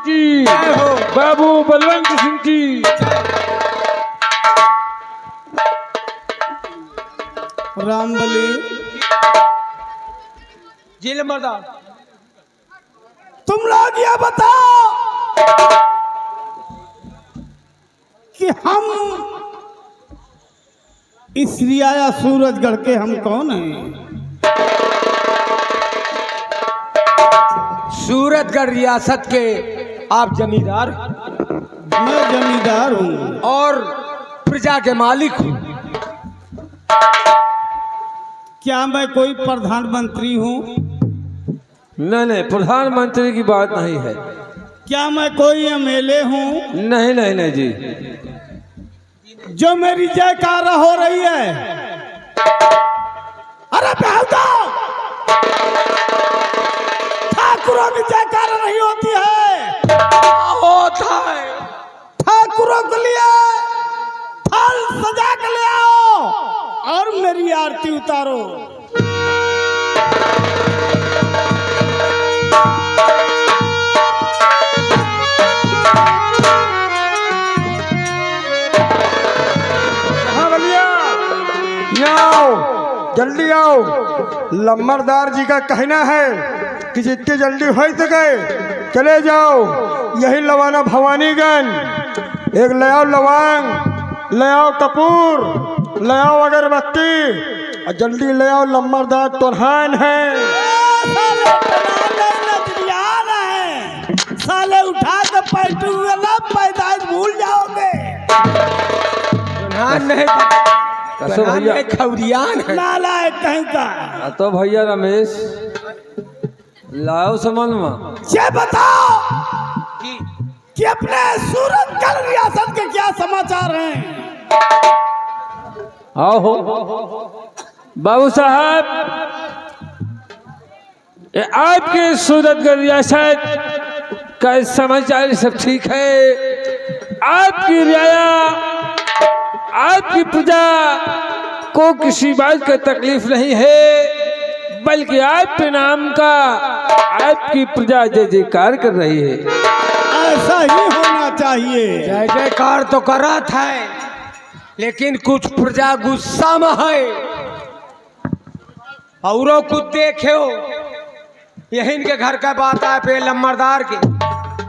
की, बाबू बलवंत सिंह की। रामबली जी मर्दा, तुम लोग ये बताओ कि हम इस रियाया सूरजगढ़ के हम कौन हैं? सूरतगढ़ रियासत के आप जमींदार मैं जमींदार हूँ और प्रजा के मालिक हूँ। क्या मैं कोई प्रधानमंत्री हूँ? नहीं नहीं, प्रधानमंत्री की बात नहीं है। क्या मैं कोई एमएलए हूँ? नहीं नहीं नहीं जी। जो मेरी जयकारा हो रही है, अरे बेहुदा, ठाकुरों की जयकारा नहीं होती है। होता है। ठाकुरों के लिए फल सजा के ले आओ और मेरी आरती उतारो। आओ, जल्दी आओ। लम्बरदार जी का कहना है कि जितनी जल्दी हो सके चले जाओ। यही लवाना भवानीगंज। एक ले आओ लवांग, ले आओ कपूर, ले आओ अगरबत्ती और जल्दी ले आओ। लम्बरदार तोरहान है। साले उठा के पैटू पैदाइश भूल जाओगे। भैया खौरियान है। नालायक कहीं का। तो भैया रमेश लाओ सामान में। ये बताओ कि अपने सूरतगढ़ रियासत के क्या समाचार हैं? आओ हो बाबू साहब, ये आपके सूरतगढ़ रियासत का समाचार सब ठीक है। आपकी रियाया, आपकी प्रजा को किसी बात का तकलीफ नहीं है, बल्कि आपके नाम का आपकी प्रजा जय जयकार कर रही है। ऐसा ही होना चाहिए। जय जयकार तो करा था, लेकिन कुछ प्रजा गुस्सा में है। औरों कुछ देखे हो, यही इनके घर का बात है पे लम्बरदार के।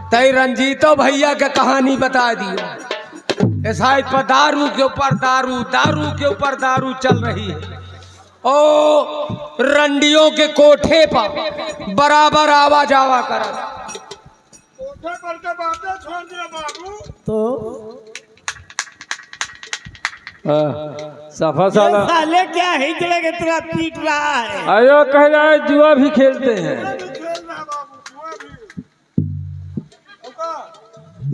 तय रंजीतो भैया का कहानी बता दिया। ऐसा पर दारू के ऊपर दारू, दारू के ऊपर दारू चल रही है। ओ रंडियों के कोठे पर बराबर आवाज आवा करा। कोठे पर के बातें छोड़ दिया बाबू। तो सफा साला साले क्या हिजड़े के तरह पीट रहा है। आयो कह रहा है जुआ भी खेलते हैं।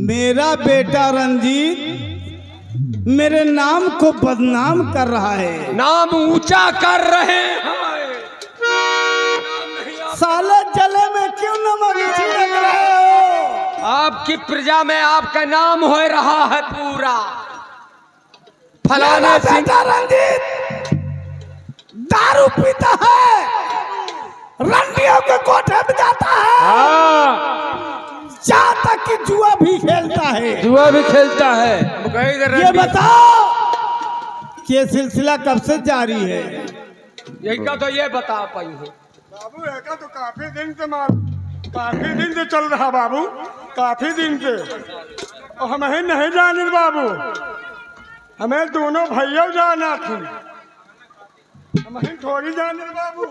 मेरा बेटा रंजीत मेरे नाम को बदनाम कर रहा है। नाम ऊंचा कर रहे हैं। साले जले में क्यों नमक छिड़क रहे हो? आपकी प्रजा में आपका नाम हो रहा है पूरा। फलाना बेटा रंजीत दारू पीता है, रंडियों के कोठे में जाता है, हाँ, जहाँ तक कि जुआ भी खेलता है। जुआ भी खेलता है। ये बताओ कि ये सिलसिला कब से जारी है? यही का तो ये बता पाई है बाबू। ऐसा तो काफी दिन से चल रहा बाबू, काफी दिन से। और हमें नहीं जाने बाबू, हमें दोनों भैया जाना थी, हमें थोड़ी जाने बाबू।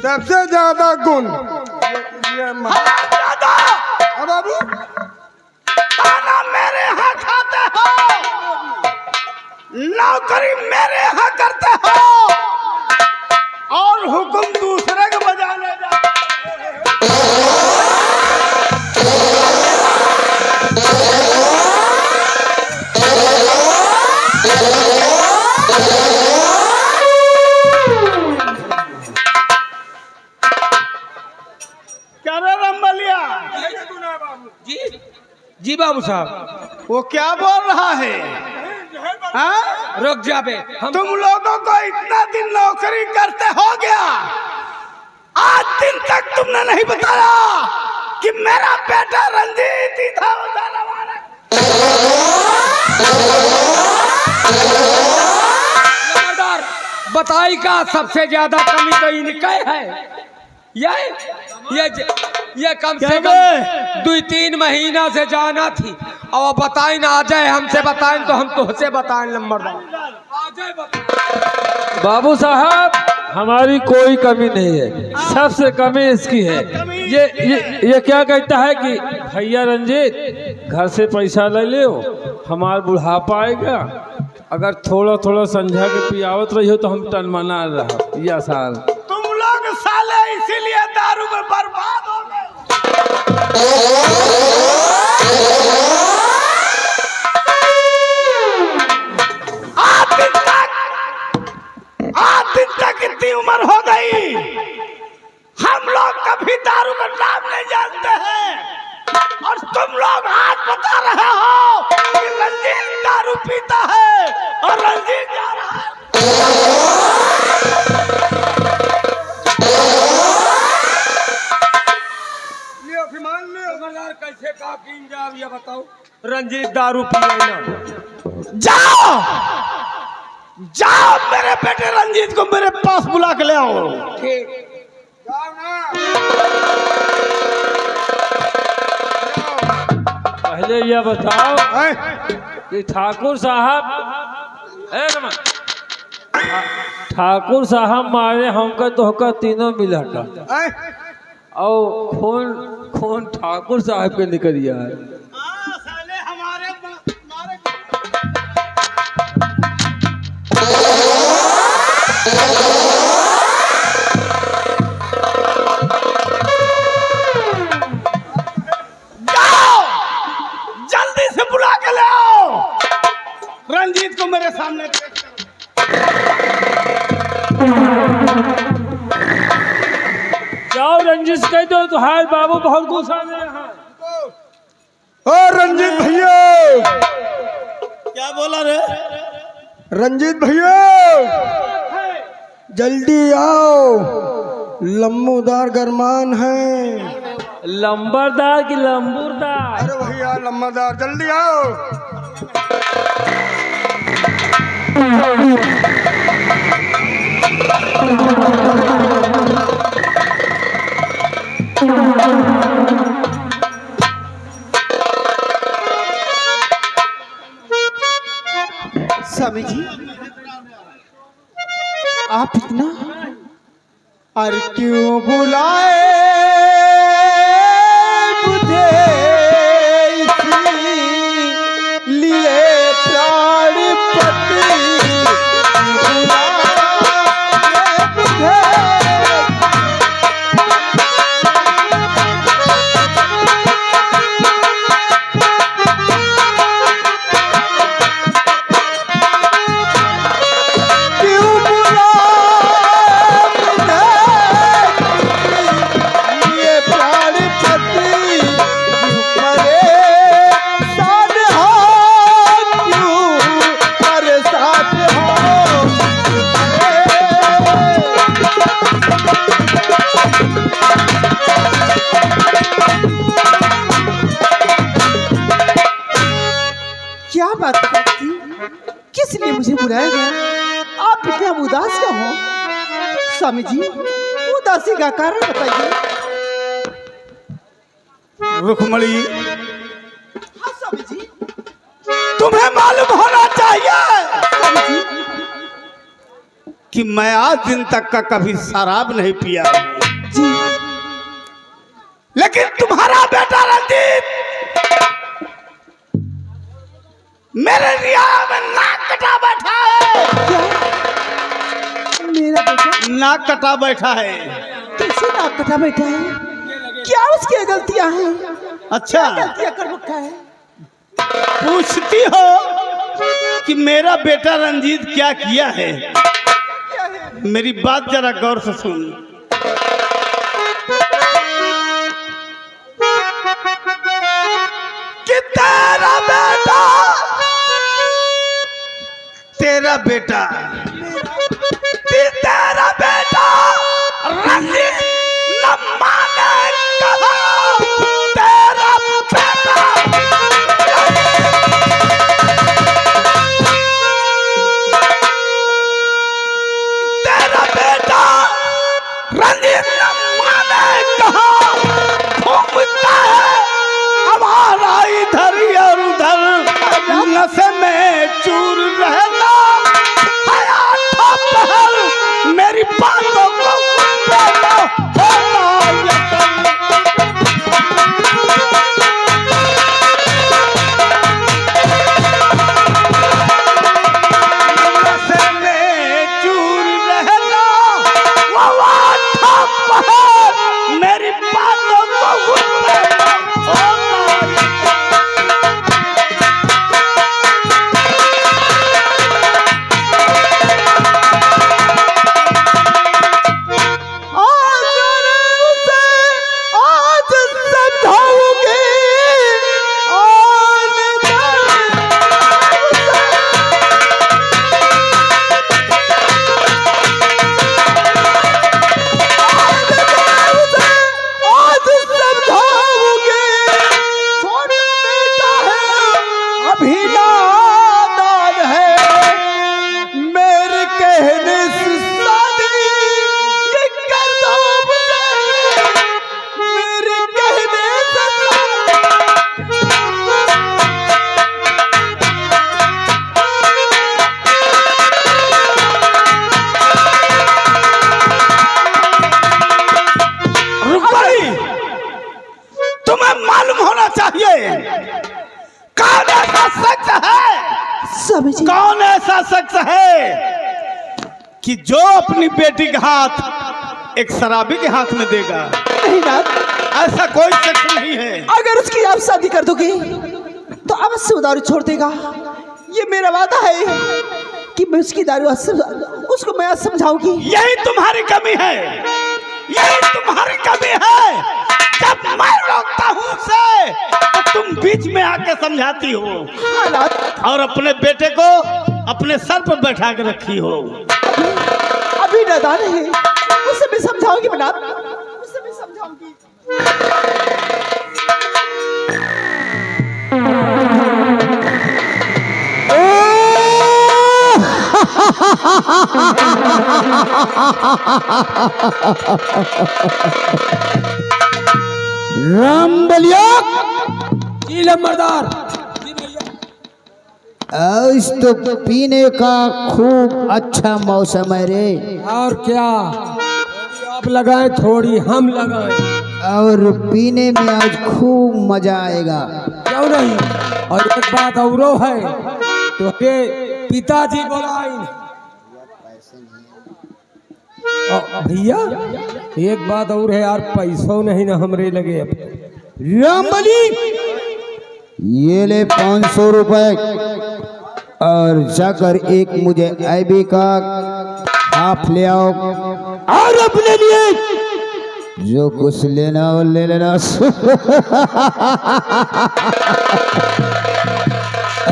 सबसे ज्यादा गुण ये बाबू। खाना मेरे यहाँ खाते हो, नौकरी मेरे यहाँ करते हो और हुक्म दूसरे के बजाने जाते क्या रे रंबलिया? जी जी बाबू साहब। वो क्या बोल रहा है? हाँ? रुक जा बे, हम तुम लोगों को इतना दिन नौकरी करते हो गया, आज दिन तक तुमने नहीं बताया कि मेरा बेटा रंजीत बताई का सबसे ज्यादा कमी तो इनके है। ये कम से कम 2-3 महीना से जाना थी। और बताई ना आ जाए हमसे बताएं तो हम तुझसे बताएं नंबरदार। बाबू साहब हमारी कोई कमी नहीं है, सबसे कमी इसकी है। ये क्या कहता है कि भैया रंजीत घर से पैसा ले लो, हमारा बुढ़ापा आएगा, अगर थोड़ा थोड़ा समझा के पियावत रही हो तो हम टनमना रहा या साल। तुम लोग साले इसीलिए दारू में बर्बाद हो गए। आज दिन तक इतनी उम्र हो गई, हम लोग कभी दारू का नाम नहीं जानते हैं, और तुम लोग आज बता रहे हो कि रंजीत दारू पीता है और रंजीत जा रहा है। अभिमान ले नंबरदार कैसे का पीन जाओ ये बताओ। रंजीत दारू पिए ना। जाओ जाओ मेरे बेटे रंजीत को मेरे पास बुला के ले आओ। ठीक जाओ ना। पहले ये बताओ हैं? कि ठाकुर साहब ठाकुर साहब मारे हमका तोहका तीनों मिला का, हैं? और खून ठाकुर साहब के निकल गया है। साले हमारे जाओ जल्दी से बुला के ले आओ रंजीत को मेरे सामने। जाओ रंजिश कह दो तो हाय बाबू बहुत गुस्सा में है। ओ रंजीत भैया, क्या बोला रे? रंजीत भैया जल्दी आओ, लम्बूदार गरमान है। लंबरदार की लंबूरदार? अरे भैया लम्बादार, जल्दी आओ। स्वामी जी आप इतना और क्यों बुलाए मुझे लिए प्राणपति क्या बात करती? किस लिए मुझे बुलाया गया? आप इतने उदास क्यों हो? स्वामी जी उदासी का कारण बताइए। रुक्मणी, हाँ स्वामी जी, तुम्हें मालूम होना चाहिए स्वामी जी कि मैं आज दिन तक का कभी शराब नहीं पिया जी, लेकिन तुम्हारा बेटा रंजीत मेरे रियाया में नाक कटा बैठा है। क्या? मेरा बेटा नाक कटा बैठा है? कैसे नाक कटा बैठा है? क्या उसकी गलतियां हैं? अच्छा गलतियां कर रखा है? पूछती हो कि मेरा बेटा रंजीत क्या किया है? मेरी बात जरा गौर से सुन। कि तेरा बेटा रंजीत लम्मा ने कहा तेरा बेटा में चूर रहना हयात पहल मेरी बातों को होता यकीन। नशे में चूर रहना हयात पहल मेरी बातों को होता कौन ऐसा शख्स है कि जो अपनी बेटी का हाथ एक शराबी के हाथ में देगा? नहीं नाथ, ऐसा कोई शख्स नहीं है। अगर उसकी आप शादी कर दोगे तो अवश्य वो दारू छोड़ देगा। ये मेरा वादा है कि मैं उसकी दारू उसको मैं समझाऊंगी। यही तुम्हारी कमी है, यही तुम्हारी कमी है। जब मैं रोकता हूँ उसे तो तुम बीच में आके समझाती हो और अपने बेटे को अपने सर पर बैठा के रखी हो। अभी नादान है, उसे मैं समझाऊंगी बना, उसे मैं समझाऊंगी। राम बलिया जी लम्बरदार। आज तो पीने का खूब अच्छा मौसम है रे। और क्या, आप लगाए थोड़ी हम लगाए और पीने में आज खूब मजा आएगा। क्यों नहीं। और एक बात और है, तो पिताजी बोलाइन भैया, एक बात और है यार, पैसों नहीं ना हमरे लगे। अब रामबली ये ले 500 रुपए और जाकर एक मुझे ऐबी का हाफ ले आओ और अपने लिए जो कुछ लेना हो ले लेना।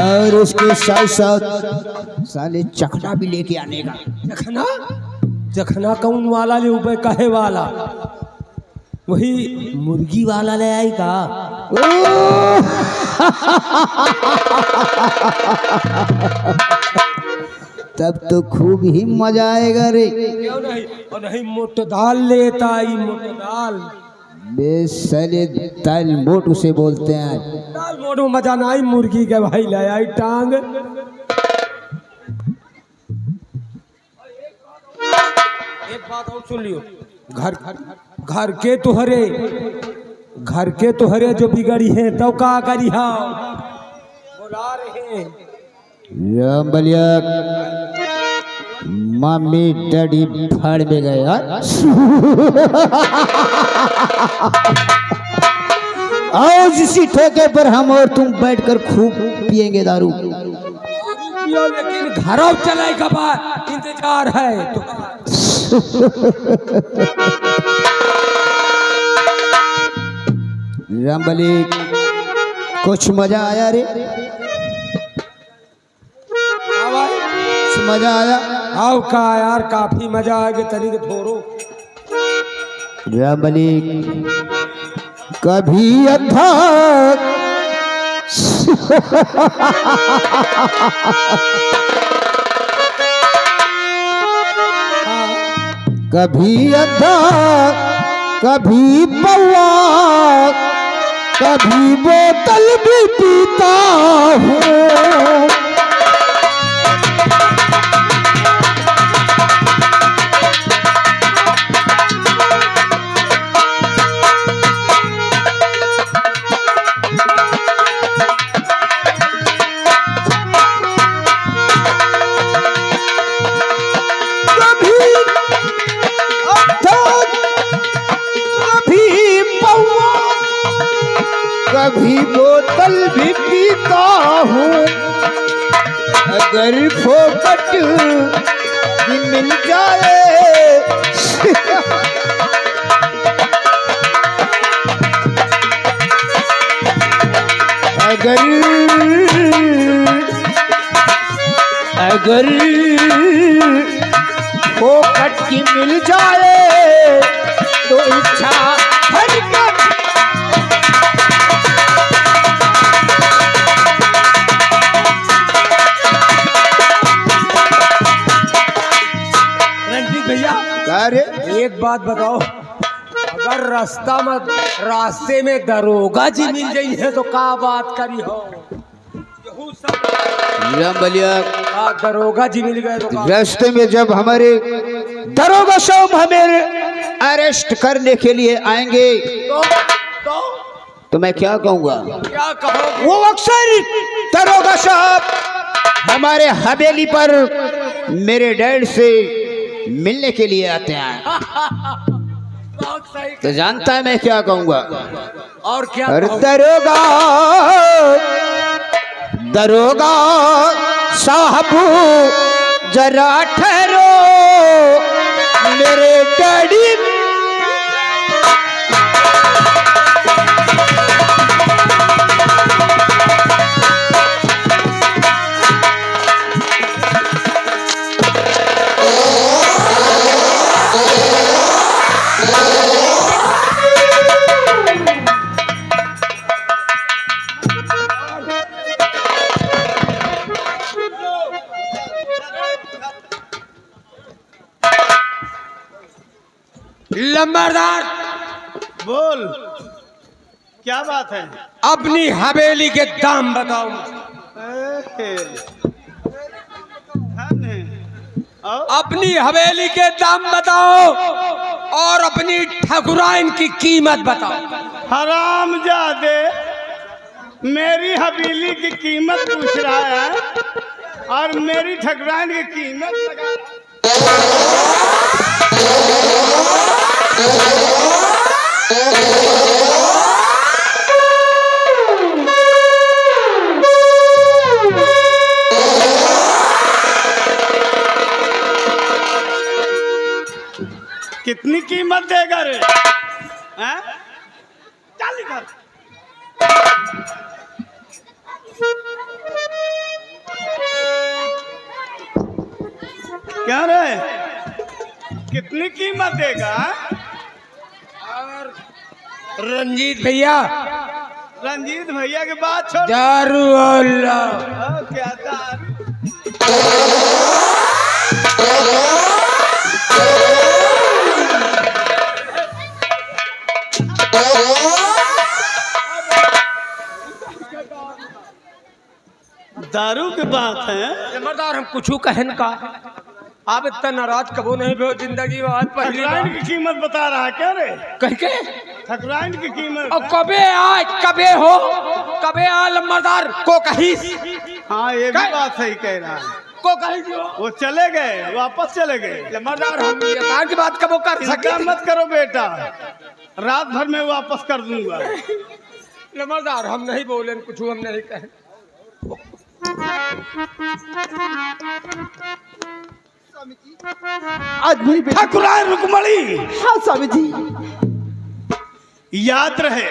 और उसके साथ साथ साले चखना भी लेके आने का। जखना जखना कौन वाला ले ऊपर कहे वाला? वही मुर्गी वाला ले आई का? तब तो खूब ही मजा आएगा रे। क्यों नहीं। और नहीं मोट दाल लेता आई, मोट दाल बेसले दाल मोट उसे बोलते हैं। दाल मोट में मजा ना आई, मुर्गी के भाई ले आई टांग। एक बात और सुन लियो, घर के तुहरे जो बिगड़ी है तो का करी हा बुला रहे हैं। राम बलिया मम्मी डैडी फाड़ में गए आज इसी ठेके पर हम और तुम बैठकर खूब पिएंगे दारू। लेकिन घरों चलाए का बाद इंतजार है तो। रामबली कुछ मजा आया रे? कुछ मजा आया? आओ का यार, काफी मजा आएगा तरीके थोड़ो। रामबली कभी अथा कभी अद्धा कभी पौआ कभी बोतल भी पीता हूँ। बोतल भी पीता हूँ, अगर फोकट भी मिल जाए। अगर फोकट की मिल जाए तो इच्छा भर के। रंजीत भैया अरे एक बात बताओ, अगर रास्ते में दरोगा जी मिल गई है तो क्या बात करी हो? बलिया दरोगा जी मिल गए तो रास्ते में जब हमारे दरोगा साहब हमें अरेस्ट करने के लिए आएंगे तो मैं क्या कहूँगा? क्या कहो? वो अक्सर दरोगा साहब हमारे हवेली पर मेरे डैड से मिलने के लिए आते हैं, बहुत सही। तो जानता है मैं क्या कहूँगा? और क्या अरे कहो? दरोगा साहब जरा ठहरो, मेरे डैडी लंबरदार बोल, क्या बात है? अपनी हवेली के दाम बताओ। अपनी हवेली के दाम बताओ और अपनी ठकुराइन की कीमत बताओ। हरामजादे, मेरी हवेली की कीमत पूछ रहा है और मेरी ठकुराइन की कीमत लगा कितनी कीमत देगा रे? हैं? चल इधर। क्या रे, कितनी कीमत देगा? रंजीत भैया, रंजीत भैया के बात छोड़। दारू वाला क्या दारू? दारू की बात है। जमादार हम कुछ कहन का, आप इतना नाराज कबो नहीं हो जिंदगी में। आज पहली बार ठकुराइन की कीमत बता रहा है क्या रे? कह के ठकुराइन की कीमत। और कबे आए कबे हो, कबे आ लंबरदार को कही। हाँ, ये भी बात सही कह रहा है। को कही जो वो चले गए, वापस चले गए। लंबरदार हम ये बात की बात कबो कर चिंता सके मत करो बेटा, रात भर में वापस कर दूंगा। लंबरदार हम नहीं बोले, कुछ हम नहीं कहे। आज मेरी बेटी। ठकुराइन रुकमणी, हाँ स्वामी जी। याद रहे,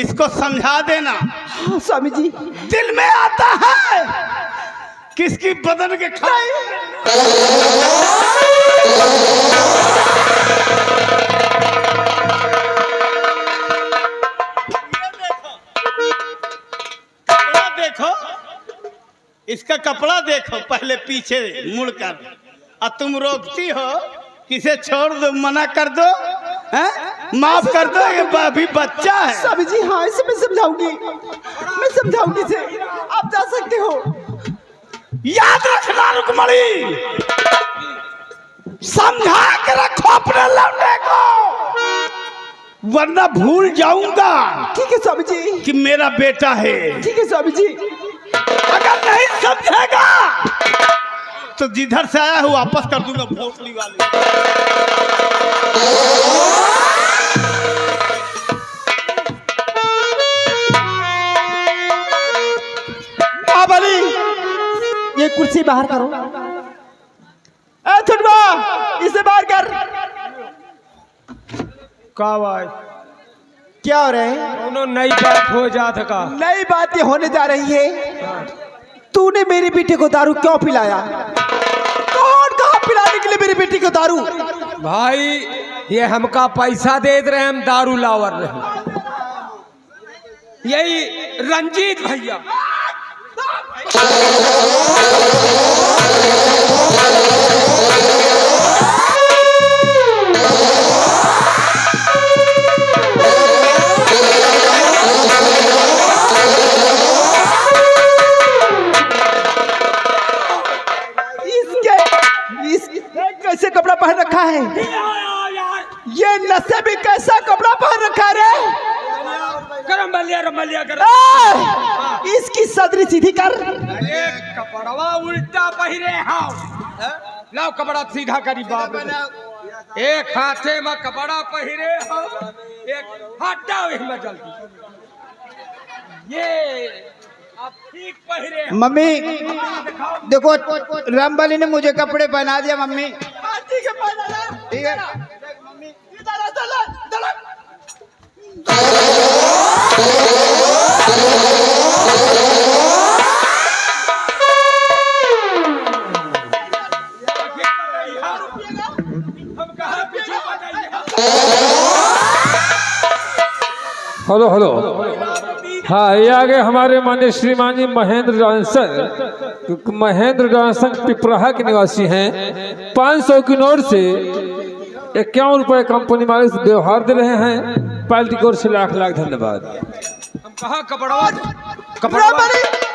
इसको समझा देना। हाँ स्वामी जी। दिल में आता है किसकी बदन के खाए। कपड़ा देखो, इसका कपड़ा देखो पहले पीछे मुड़कर, और तुम रोकती हो। किसे छोड़ दो, मना कर दो, हैं? माफ कर दो, ये अभी बच्चा है। स्वामी जी हाँ, इसे मैं समझाऊंगी, मैं समझाऊंगी इसे। आप जा सकते हो। याद रखना रुकमणी, समझा के रखो अपने लौंडे को, वरना भूल जाऊंगा ठीक है स्वामी जी। कि मेरा बेटा है। ठीक है स्वामी जी। अगर नहीं समझेगा तो जिधर से आया हूँ वापस कर दूंगा भोसड़ी वाले। कुर्सी बाहर करो। ए छुटवा, इसे बाहर कर। का भाई क्या हो रहा है? दोनों नई बात हो जात का। नई बातें होने जा रही है। तूने मेरे बेटे को दारू क्यों पिलाया? कौन कहा पिलाने के लिए मेरी बेटी को दारू? भाई ये हमका पैसा दे रहे हैं, हम दारू लावर रहे। यही रंजीत भैया। कैसे कपड़ा पहन रखा है? ये नशे में कैसा कपड़ा पहन रखा है? रमलिया इसकी सदरी सीधी कर। अरे कपड़वा उल्टा पहिरे हाउ। लाओ कपड़ा सीधा करी बाप रे। एक हाथे में कपड़ा पहिरे हाउ, एक हटाओ में जल्दी। ये अब ठीक पहिरे हाउ। मम्मी देखो, रामबली ने मुझे कपड़े पहना दिया मम्मी। ठीक है हेलो हेलो। हाँ, ये आगे हमारे माननीय श्रीमान जी महेंद्र जॉनसन। महेंद्र जॉनसन पिपराहा के निवासी हैं। 500 की नोट से 51 रुपए कंपनी मालिक से व्यवहार दे रहे हैं। पार्टी की ओर से लाख लाख धन्यवाद। हम कहा कपड़वा कपड़वा।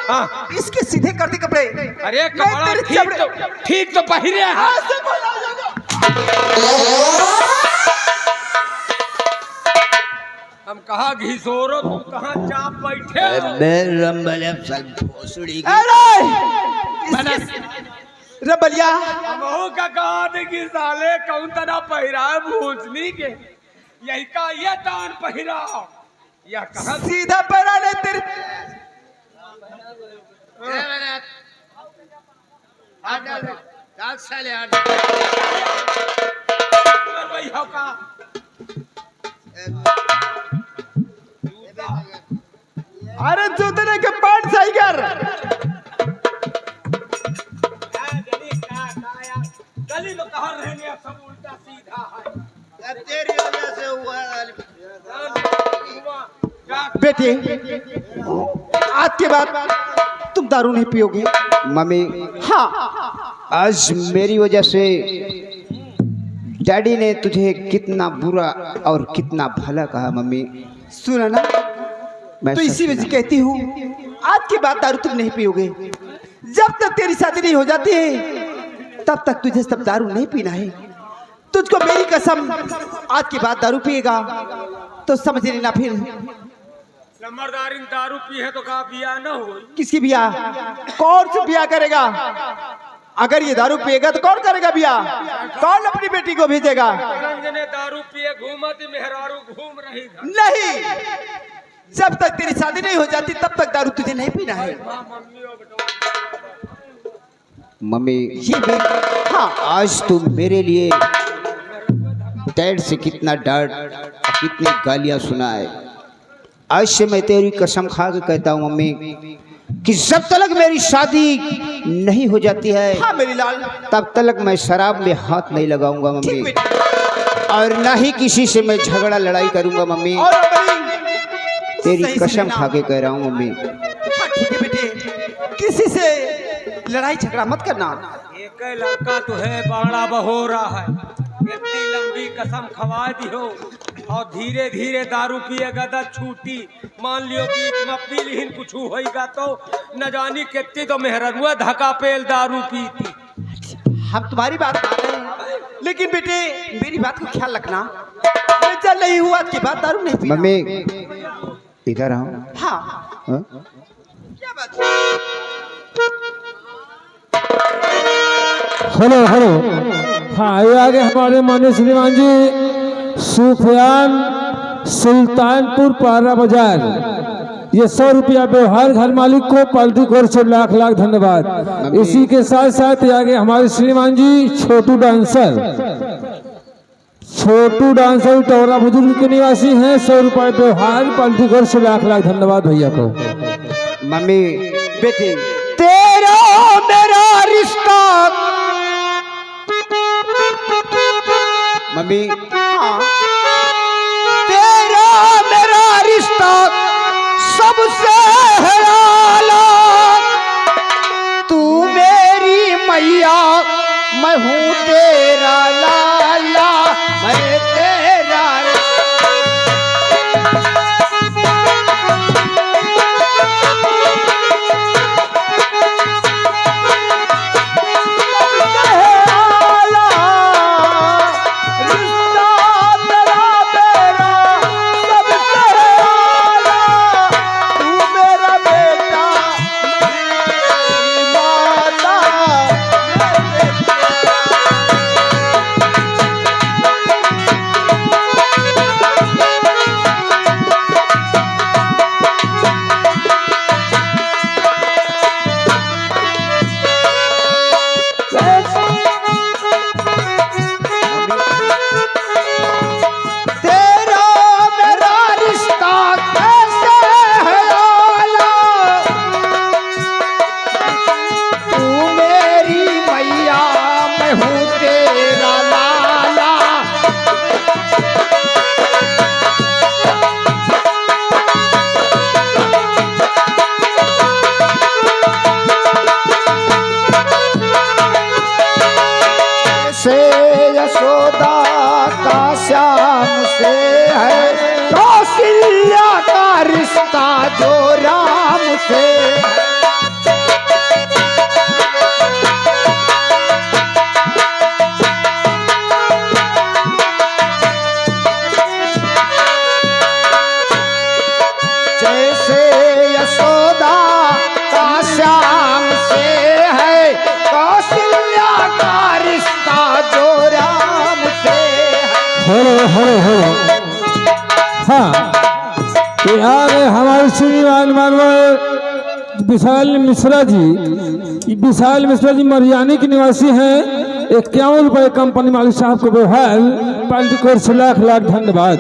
हाँ, इसके सीधे कर दे कपड़े। अरे कपड़ा ठीक तो पहिरे हैं। हम कहा घिसोरो, तुम कहाँ चाप बैठे रबलिया का कहा थे कि साले कौन तना पहिरा है भूसनी के। यही का ये तान पहिरा यह कहा सीधा पैरा ले तेरे। अरे जूतने के पांच सही कर। गली में कहा रहने सब उल्टा सीधा है। तेरी वजह से हुआ। बेटे, आज के बाद तुम दारू नहीं पियोगे। मम्मी हाँ, आज मेरी वजह से डैडी ने तुझे कितना बुरा और कितना भला कहा मम्मी। सुना ना, मैं तो इसी सच वजह से कहती हूँ आज के बाद दारू तुम नहीं पियोगे। जब तक तेरी शादी नहीं हो जाती है तब तक तुझे सब दारू नहीं पीना है। तुझको मेरी कसम, आज के बाद दारू पिएगा तो समझ लेना फिर लम्बरदारी दारू पी है तो कहा बिया न हो। किसकी बिया? कौन सी बिया करेगा? अगर ये दारू पिएगा तो कौन करेगा बिया? कौन अपनी बेटी को भेजेगा? रंजने दारू पिए घूमती मेहरारू घूम रही घर। नहीं, जब तक तेरी शादी नहीं हो जाती तब तक दारू तुझे नहीं पीना है। मम्मी ये मेरी, हाँ, आज तुम मेरे लिए डैड से कितना डांट कितनी गालियां सुना है। आज से मैं तेरी कसम खा के कहता हूँ मम्मी कि जब तक मेरी शादी नहीं हो जाती है हाँ मेरी लाल, तब तक मैं शराब में हाथ नहीं लगाऊंगा ठीक मम्मी। बेटे। और ना ही किसी से मैं झगड़ा लड़ाई करूंगा मम्मी। और अपनी तेरी सही से कसम लेना। खा के कह रहा हूँ मम्मी। हाँ ठीक है बेटे, किसी से लड़ाई झगड़ा मत करना। एक लड़का तो है बाड़ा बहो रहा है। इतनी लंबी कसम खवा दियो और धीरे धीरे दारू पिएगा तो छूटी। मान लियो बीच में पी लिहिन कुछ होएगा तो न जानी कितनी तो मेहरनुआ धक्का पेल दारू पीती। हम तुम्हारी बात मान रहे हैं, लेकिन बेटे मेरी बात को ख्याल रखना। मैं चल नहीं हुआ आज के बाद दारू नहीं पीना। मम्मी इधर आओ। हाँ, हाँ? क्या बात है? Hello hello. हाँ, ये आगे हमारे माननीय श्रीमान जी सुफियान सुल्तानपुर पारा बाजार ये 100 रुपया व्यवहार घर मालिक को पार्टी की ओर से लाख लाख धन्यवाद। इसी के साथ साथ आगे हमारे श्रीमान जी छोटू डांसर टोरा बुजुर्ग के निवासी हैं। 100 रुपये व्यवहार पार्टी की ओर से लाख लाख धन्यवाद भैया को। मम्मी बेटे तेरा मेरा रिश्ता मम्मी तेरा मेरा रिश्ता सबसे है आला। तू मेरी मैया मैं हूँ तेरा लाला, मैं तेरा से यशोदा का श्याम से है, कौशल्या का रिश्ता जो राम से है। जैसे यशोदा का श्याम से है, कौशल्या का रिश्ता जो राम से है। हो हाँ, यहाँ हमारे श्रीमान मानव विशाल मिश्रा जी, विशाल मिश्रा जी मरियानी के निवासी हैं। 51 रुपये कंपनी मालिक साहब को व्यवहार पार्टी को ओर से लाख लाख धन्यवाद।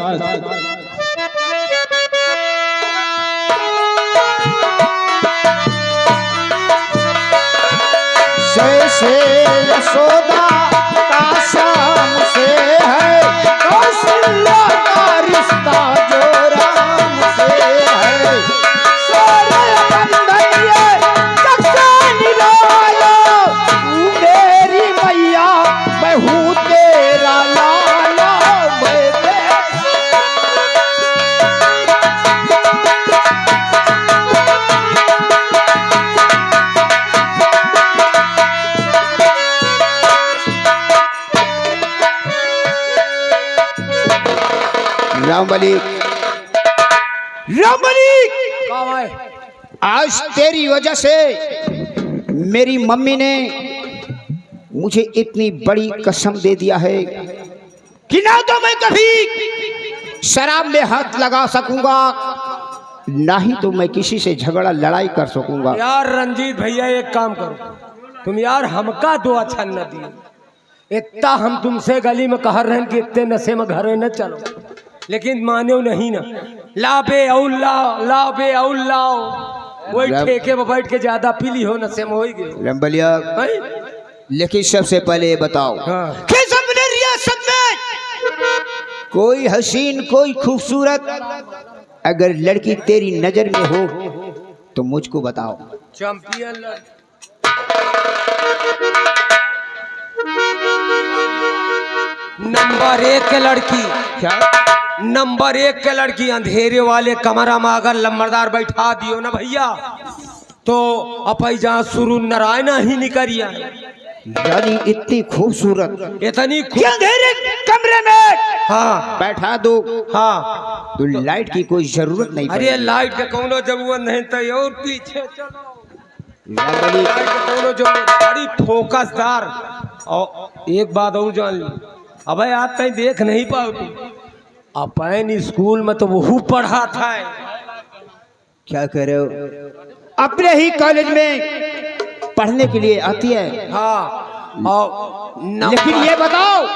जैसे यशोदा का श्याम से है, कौशल्या का रिश्ता जो राम से है। सारे बंधन ये जग से निराला, तू मेरी मैया मैं हूँ तेरा लाला, मैं तेरा रामबली आज तेरी वजह से मेरी मम्मी ने मुझे इतनी बड़ी कसम दे दिया है कि ना तो मैं कभी शराब में हाथ लगा सकूंगा, ना ही तो मैं किसी से झगड़ा लड़ाई कर सकूंगा। यार रंजीत भैया एक काम करो, तुम यार हमका दो अच्छा न दिए। इतना हम तुमसे गली में कह रहे हैं कि इतने नशे में घरे न चलो, लेकिन मानो नहीं ना। लाबे औलाओ लाबे औलाओ, वही ठेके में बैठ के ज्यादा पीली हो नशे में हो गए रंबलिया। लेकिन सबसे पहले ये बताओ कि अपने रियासत में कोई हसीन कोई खूबसूरत अगर लड़की तेरी नजर में हो तो मुझको बताओ। चैंपियन नंबर 1 के लड़की, क्या नंबर 1 के लड़की अंधेरे वाले कमरा में अगर लम्बरदार बैठा दियो ना भैया तो अपई जहाँ शुरू नारायण ही निकरिया। यानी इतनी खूबसूरत इतनी अंधेरे कमरे में हाँ बैठा दो, हाँ तो लाइट की कोई जरूरत नहीं अरे लाइट के कोनो जरूरत नहीं तो और पीछे चलो। पड़ेगी। लाइट के कोनो जरूरत बड़ी फोकसदार। और एक बात और जान ली, अबे आज तक देख नहीं पाओ तुम अपन स्कूल में तो वहू पढ़ा था। क्या कह रहे हो? अपने ही कॉलेज में पढ़ने के लिए आती है। हाँ और लेकिन ये बताओ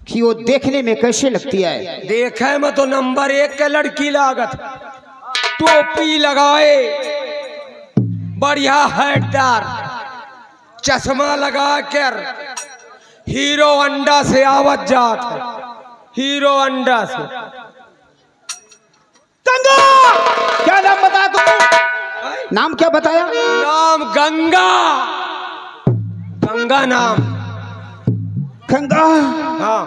कि वो देखने में कैसे लगती है? देखे में तो नंबर 1 के लड़की लागत, टोपी लगाए, बढ़िया हैटदार, चश्मा लगा कर हीरो अंडा से आवत जात है, हीरो अंडा से। गंगा! क्या नाम बताया तुमने? नाम क्या बताया? नाम गंगा, गंगा नाम। गंगा। हाँ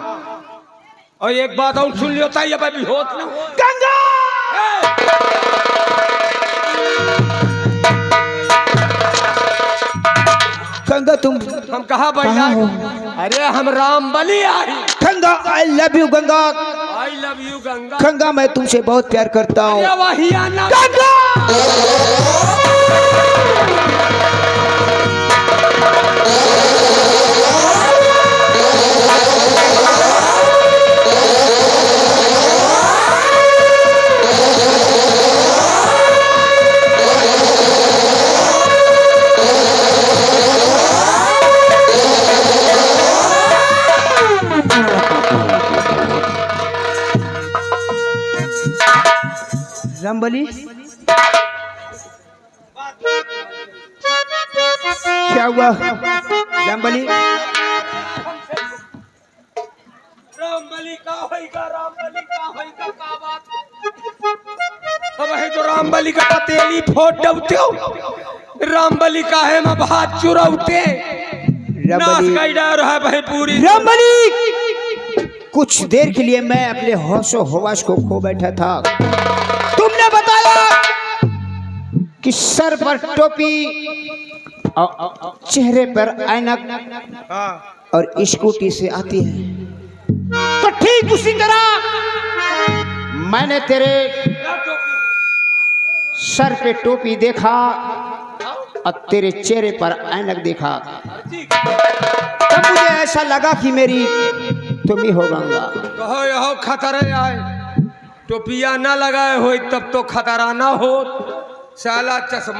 और एक बात और सुन लियो ताई, अब अभी होत ना गंगा! गंगा तुम हम कहाँ बैठा? कहाँ हो? अरे हम रामबली आई। Ganga, I love you Ganga. I love you Ganga. Ganga मैं तुमसे बहुत प्यार करता हूँ। अरे वही आना गंगा! रामबली, क्या हुआ? रामबली, रामबली का होइगा, रामबली का होइगा, का बात? अब है तो रामबली का पतेली फोड़ दउते हो, रामबली का है मैं भात चुराउते, नाच गई डर है भाई पूरी। रामबली, कुछ देर के लिए मैं अपने होशो हवास को खो बैठा था। तुमने बताया कि सर पर टोपी और चेहरे पर ऐनक और स्कूटी से आती है, तो ठीक उसी तरह मैंने तेरे सर पे टोपी देखा और तेरे चेहरे पर ऐनक देखा, तब मुझे ऐसा लगा कि मेरी तुम ही हो गंगा। कहो यहो खतरे आए, टोपिया ना लगाए हो तब तो खतरा ना हो, साला चश्मा